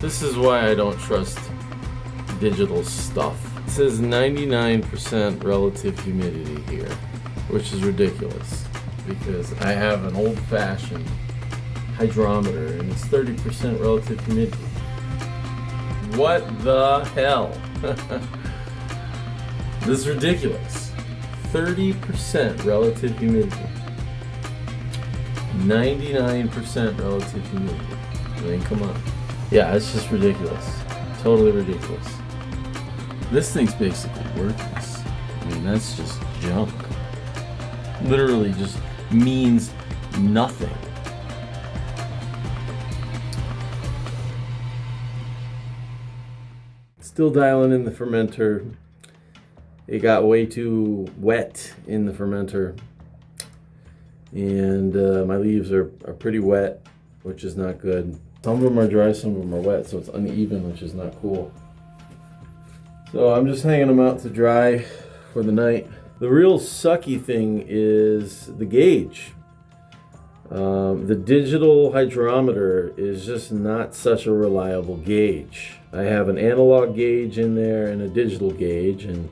This is why I don't trust digital stuff. It says 99% relative humidity here, which is ridiculous because I have an old-fashioned hydrometer and it's 30% relative humidity. What the hell? This is ridiculous. 30% relative humidity. 99% relative humidity. I mean, come on. Yeah, it's just ridiculous. Totally ridiculous. This thing's basically worthless. I mean, that's just junk. Literally just means nothing. Still dialing in the fermenter. It got way too wet in the fermenter. And my leaves are pretty wet, which is not good. Some of them are dry, some of them are wet, so it's uneven, which is not cool. So I'm just hanging them out to dry for the night. The real sucky thing is the gauge. The digital hydrometer is just not such a reliable gauge. I have an analog gauge in there and a digital gauge, and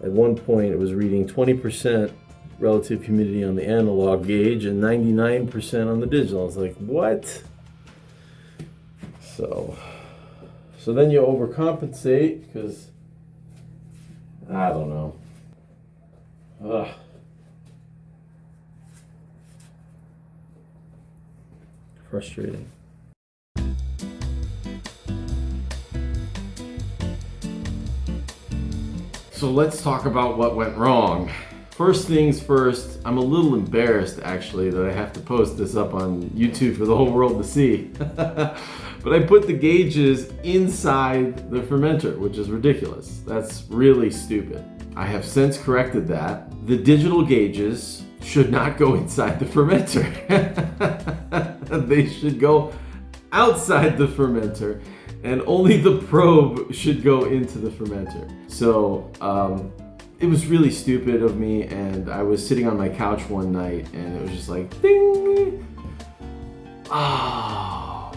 at one point it was reading 20% relative humidity on the analog gauge and 99% on the digital. I was like, what? So then you overcompensate because, I don't know. Ugh. Frustrating. So let's talk about what went wrong. First things first, I'm a little embarrassed actually that I have to post this up on YouTube for the whole world to see. But I put the gauges inside the fermenter, which is ridiculous. That's really stupid. I have since corrected that. The digital gauges should not go inside the fermenter. They should go outside the fermenter, and only the probe should go into the fermenter. So it was really stupid of me, and I was sitting on my couch one night and it was just like ding. Oh,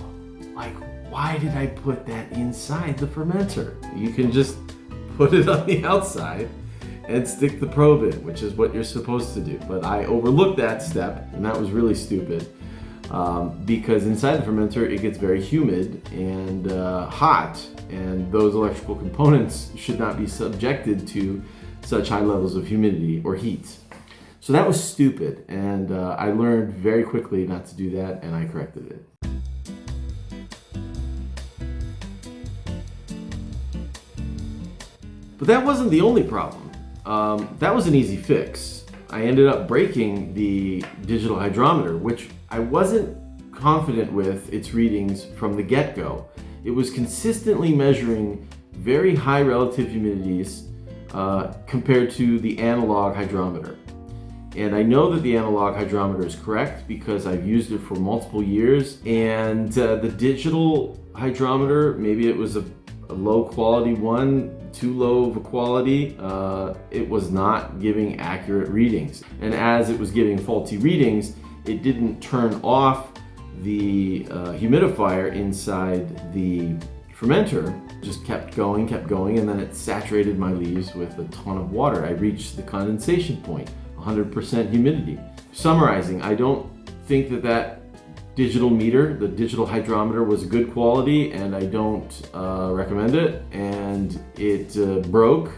like why did I put that inside the fermenter? You can just put it on the outside and stick the probe in, which is what you're supposed to do. But I overlooked that step, and that was really stupid because inside the fermenter it gets very humid and hot, and those electrical components should not be subjected to such high levels of humidity or heat. So that was stupid, and I learned very quickly not to do that, and I corrected it. But that wasn't the only problem. That was an easy fix. I ended up breaking the digital hydrometer, which I wasn't confident with its readings from the get-go. It was consistently measuring very high relative humidities compared to the analog hydrometer. And I know that the analog hydrometer is correct because I've used it for multiple years, and the digital hydrometer, maybe it was a low quality one, too low of a quality, it was not giving accurate readings. And as it was giving faulty readings, it didn't turn off the humidifier inside the fermenter. Just kept going, and then it saturated my leaves with a ton of water. I reached the condensation point, 100% humidity. Summarizing, I don't think that digital meter, the digital hydrometer, was good quality, and I don't recommend it. And it broke,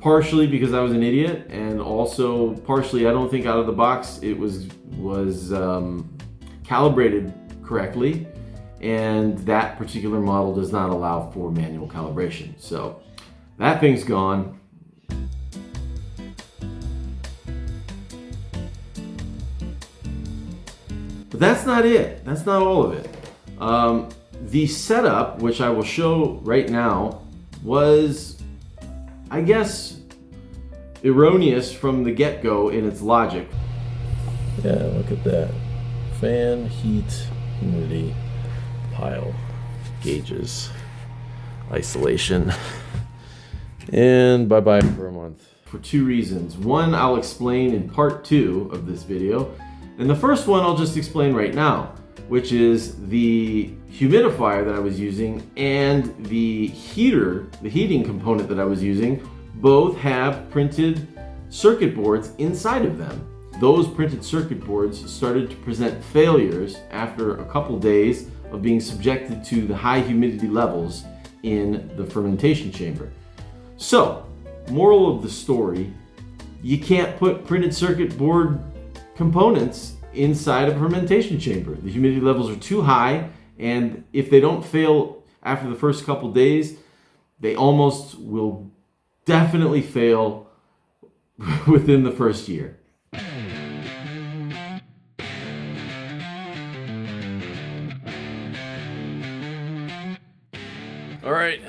partially because I was an idiot, and also partially I don't think out of the box it was calibrated correctly, and that particular model does not allow for manual calibration. So that thing's gone. But that's not it. That's not all of it. The setup, which I will show right now, was, I guess, erroneous from the get-go in its logic. Yeah, look at that. Fan, heat, humidity, pile, gauges, isolation, and bye-bye for a month. For two reasons. One, I'll explain in part 2 of this video. And the first one I'll just explain right now. which is the humidifier that I was using and the heater, the heating component that I was using, both have printed circuit boards inside of them. Those printed circuit boards started to present failures after a couple days of being subjected to the high humidity levels in the fermentation chamber. So, moral of the story, you can't put printed circuit board components inside a fermentation chamber. The humidity levels are too high, and if they don't fail after the first couple days, they almost will definitely fail within the first year. All right,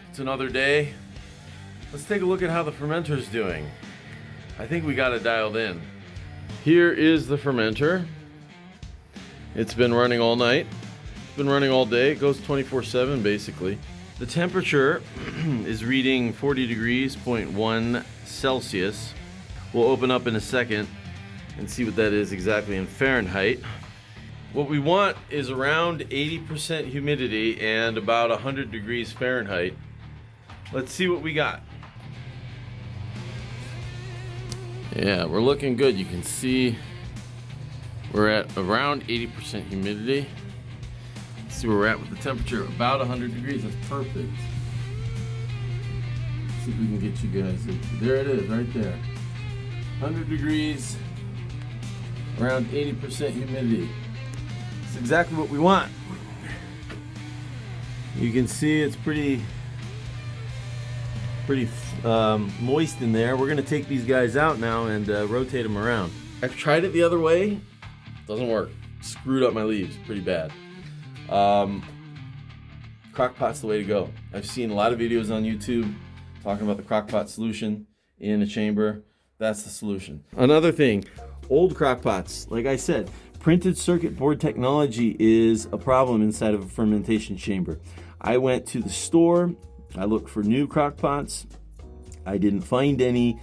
it's another day. Let's take a look at how the fermenter's doing. I think we got it dialed in. Here is the fermenter. It's been running all night. It's been running all day. It goes 24/7 basically. The temperature is reading 40 degrees, 0.1 Celsius. We'll open up in a second and see what that is exactly in Fahrenheit. What we want is around 80% humidity and about 100 degrees Fahrenheit. Let's see what we got. Yeah, we're looking good. You can see we're at around 80% humidity. Let's see where we're at with the temperature. About 100 degrees. That's perfect. Let's see if we can get you guys. There it is, right there. 100 degrees, around 80% humidity. It's exactly what we want. You can see it's pretty moist in there. We're gonna take these guys out now and rotate them around. I've tried it the other way. Doesn't work. Screwed up my leaves pretty bad. Crockpot's the way to go. I've seen a lot of videos on YouTube talking about the crockpot solution in a chamber. That's the solution. Another thing, old crockpots, like I said, printed circuit board technology is a problem inside of a fermentation chamber. I went to the store, I looked for new crockpots. I didn't find any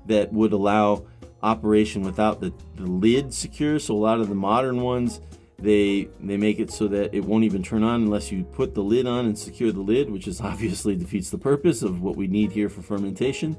that would allow operation without the lid secure. So a lot of the modern ones, they make it so that it won't even turn on unless you put the lid on and secure the lid, which is obviously defeats the purpose of what we need here for fermentation.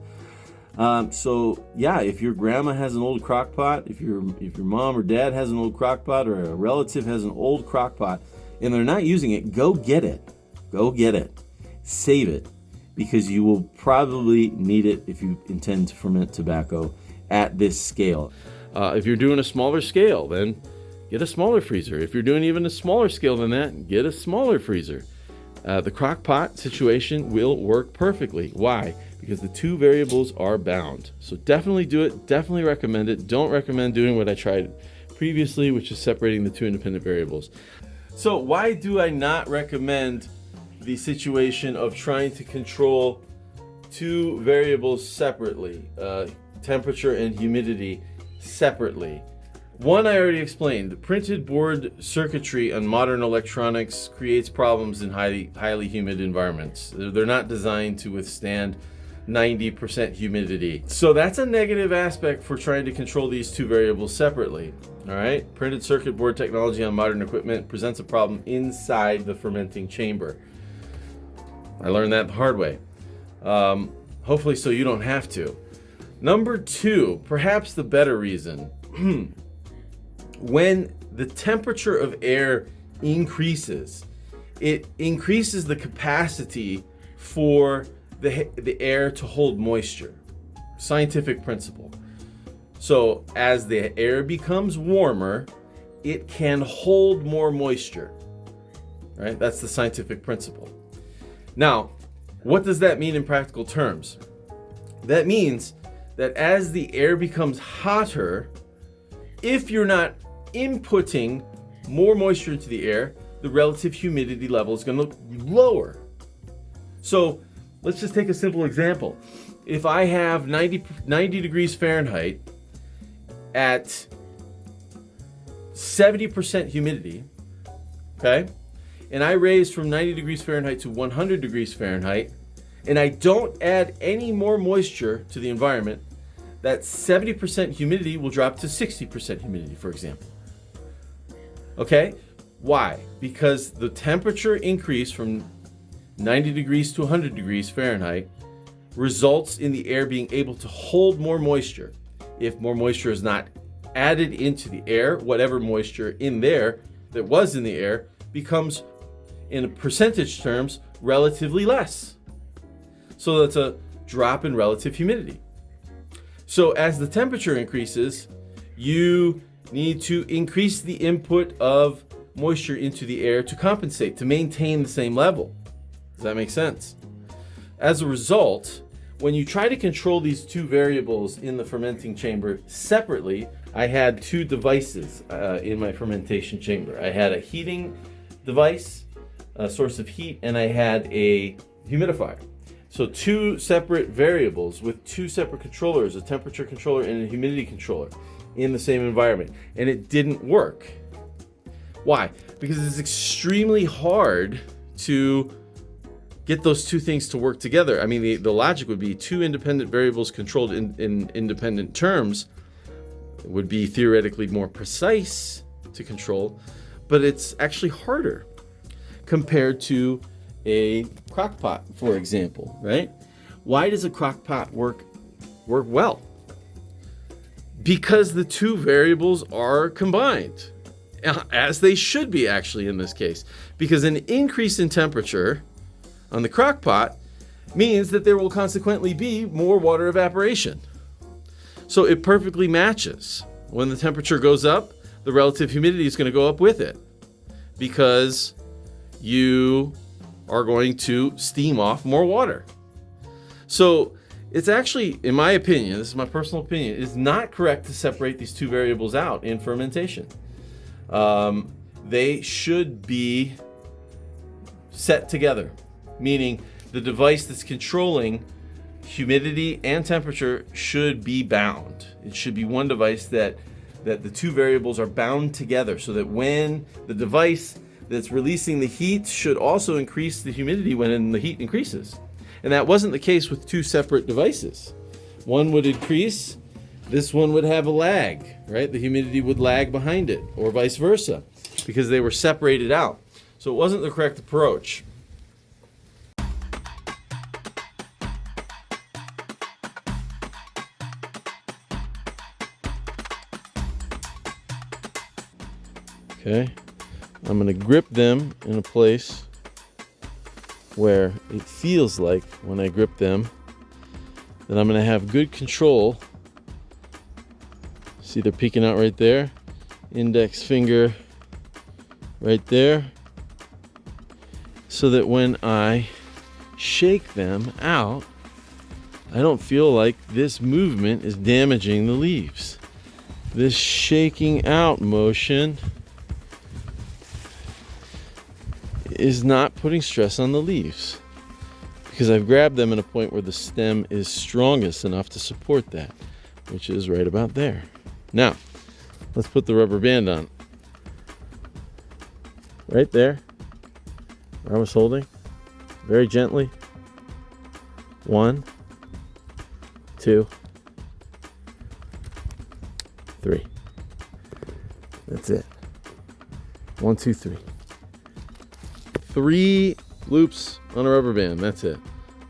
So yeah, if your grandma has an old crockpot, if your mom or dad has an old crockpot, or a relative has an old crockpot and they're not using it, go get it. Go get it. Save it, because you will probably need it if you intend to ferment tobacco at this scale. If you're doing a smaller scale, then get a smaller freezer. If you're doing even a smaller scale than that, get a smaller freezer. The crockpot situation will work perfectly. Why? Because the two variables are bound. So definitely do it. Definitely recommend it. Don't recommend doing what I tried previously, which is separating the two independent variables. So why do I not recommend the situation of trying to control two variables separately, temperature and humidity separately? One, I already explained. The printed board circuitry on modern electronics creates problems in highly humid environments. They're not designed to withstand 90% humidity. So that's a negative aspect for trying to control these two variables separately. All right, printed circuit board technology on modern equipment presents a problem inside the fermenting chamber. I learned that the hard way. Hopefully so you don't have to. Number two, perhaps the better reason. When the temperature of air increases, it increases the capacity for the air to hold moisture. Scientific principle. So as the air becomes warmer, it can hold more moisture. Right? That's the scientific principle. Now, what does that mean in practical terms? That means that as the air becomes hotter, if you're not inputting more moisture into the air, the relative humidity level is going to look lower. So let's just take a simple example. If I have 90 degrees Fahrenheit at 70% humidity, okay, and I raise from 90 degrees Fahrenheit to 100 degrees Fahrenheit, and I don't add any more moisture to the environment, that 70% humidity will drop to 60% humidity, for example. Okay? Why? Because the temperature increase from 90 degrees to 100 degrees Fahrenheit results in the air being able to hold more moisture. If more moisture is not added into the air, whatever moisture in there that was in the air becomes, in percentage terms, relatively less. So that's a drop in relative humidity. So as the temperature increases, you need to increase the input of moisture into the air to compensate, to maintain the same level. Does that make sense? As a result, when you try to control these two variables in the fermenting chamber separately, I had two devices in my fermentation chamber. I had a heating device, a source of heat, and I had a humidifier. So two separate variables with two separate controllers, a temperature controller and a humidity controller in the same environment. And it didn't work. Why? Because it's extremely hard to get those two things to work together. I mean, the logic would be two independent variables controlled in independent terms would be theoretically more precise to control, but it's actually harder compared to a crockpot, for example, right? Why does a crockpot work well? Because the two variables are combined, as they should be actually in this case, because an increase in temperature on the crockpot means that there will consequently be more water evaporation. So it perfectly matches. When the temperature goes up, the relative humidity is going to go up with it because you are going to steam off more water. So it's actually, in my opinion, this is my personal opinion, it's not correct to separate these two variables out in fermentation. They should be set together, meaning the device that's controlling humidity and temperature should be bound. It should be one device that the two variables are bound together so that when the device that's releasing the heat should also increase the humidity when the heat increases. And that wasn't the case with two separate devices. One would increase, this one would have a lag, right? The humidity would lag behind it, or vice versa, because they were separated out. So it wasn't the correct approach. Okay, I'm going to grip them in a place where it feels like when I grip them that I'm going to have good control. See, they're peeking out right there. Index finger right there. So that when I shake them out, I don't feel like this movement is damaging the leaves. This shaking out motion is not putting stress on the leaves because I've grabbed them in a point where the stem is strongest enough to support that, which is right about there. Now, let's put the rubber band on. Right there, where I was holding, very gently. 1, 2, 3. That's it. 1, 2, 3. 3 loops on a rubber band. That's it.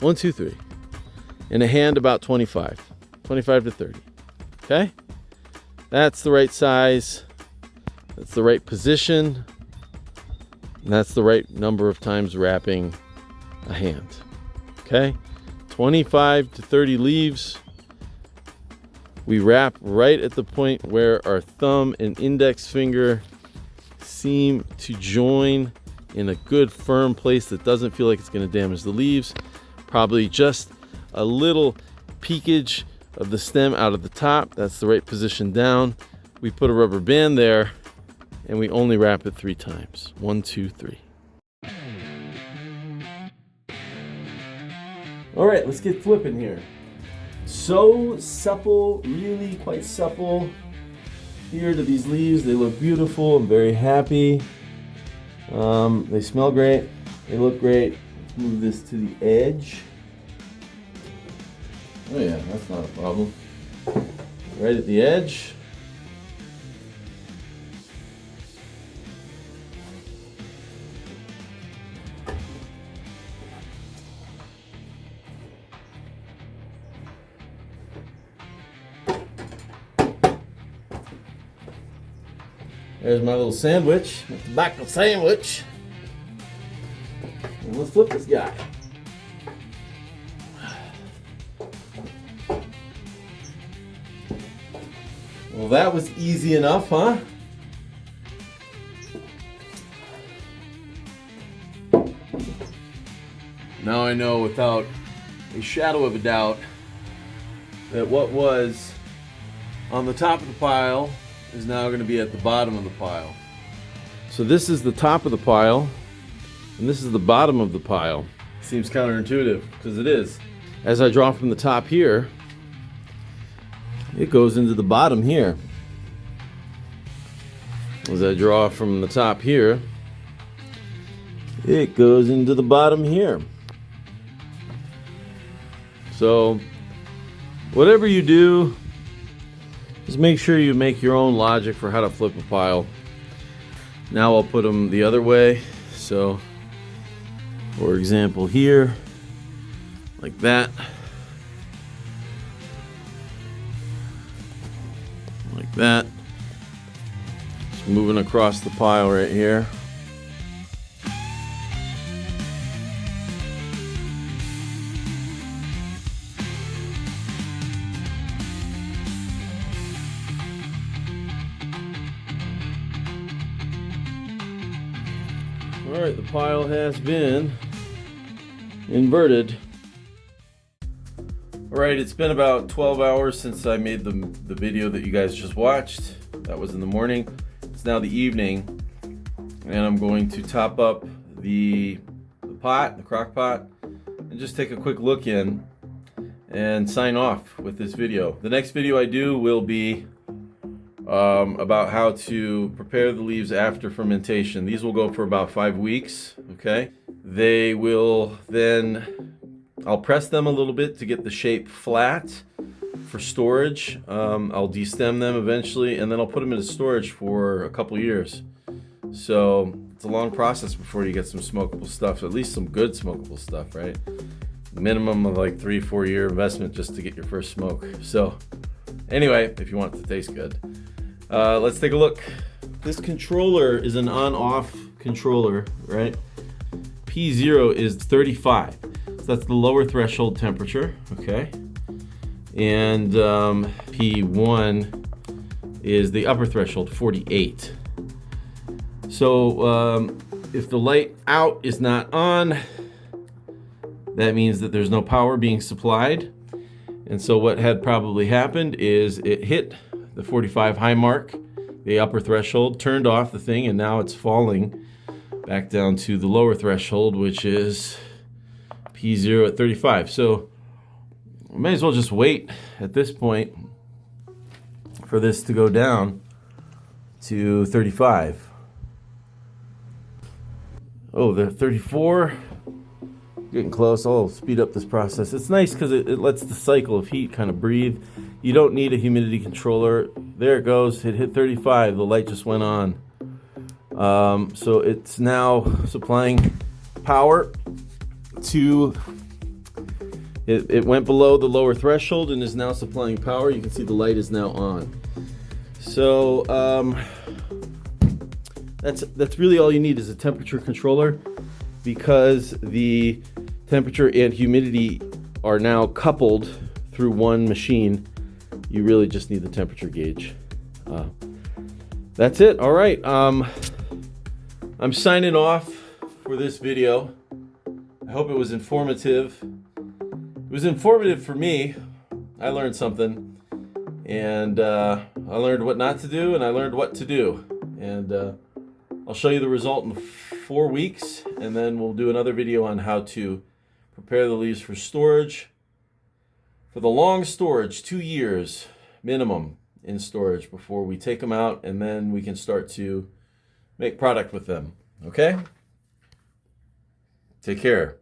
1, 2, 3. And a hand about 25 to 30. Okay? That's the right size. That's the right position. And that's the right number of times wrapping a hand. Okay? 25 to 30 leaves. We wrap right at the point where our thumb and index finger seem to join in a good firm place that doesn't feel like it's going to damage the leaves. Probably just a little peakage of the stem out of the top. That's the right position down. We put a rubber band there and we only wrap it 3 times. 1, 2, 3. All right, let's get flipping here. So supple, really quite supple. Here to these leaves, they look beautiful. I'm very happy. They smell great. They look great. Let's move this to the edge. Oh yeah, that's not a problem. Right at the edge. There's my little sandwich, my tobacco sandwich. And let's flip this guy. Well, that was easy enough, huh? Now I know without a shadow of a doubt that what was on the top of the pile is now going to be at the bottom of the pile. So this is the top of the pile, and this is the bottom of the pile. Seems counterintuitive, because it is. As I draw from the top here, it goes into the bottom here. As I draw from the top here, it goes into the bottom here. So, whatever you do, just make sure you make your own logic for how to flip a pile. Now I'll put them the other way. So, for example, here, like that. Like that. Just moving across the pile right here. Alright, the pile has been inverted. Alright, it's been about 12 hours since I made the video that you guys just watched. That was in the morning. It's now the evening, and I'm going to top up the pot, the crock pot, and just take a quick look in and sign off with this video. The next video I do will be about how to prepare the leaves after fermentation. These will go for about 5 weeks, okay? They will then, I'll press them a little bit to get the shape flat for storage. I'll destem them eventually, and then I'll put them into storage for a couple years. So it's a long process before you get some smokable stuff, at least some good smokable stuff, right? Minimum of like 3-4 year investment just to get your first smoke. So anyway, if you want it to taste good. Let's take a look. This controller is an on-off controller, right? P0 is 35. So that's the lower threshold temperature, okay? And P1 is the upper threshold, 48. So if the light out is not on, that means that there's no power being supplied. And so what had probably happened is it hit the 45 high mark, the upper threshold, turned off the thing, and now it's falling back down to the lower threshold, which is P0 at 35. So we may as well just wait at this point for this to go down to 35. Oh, they're 34. Getting close. I'll speed up this process. It's nice because it lets the cycle of heat kind of breathe. You don't need a humidity controller. There it goes. It hit 35. The light just went on. So it's now supplying power to... It went below the lower threshold and is now supplying power. You can see the light is now on. So that's really all you need is a temperature controller, because the temperature and humidity are now coupled through one machine. You really just need the temperature gauge. That's it. All right. I'm signing off for this video. I hope it was informative. It was informative for me. I learned something, and I learned what not to do, and I learned what to do. And I'll show you the result in 4 weeks, and then we'll do another video on how to prepare the leaves for storage. For the long storage, 2 years minimum in storage before we take them out, and then we can start to make product with them. Okay? Take care.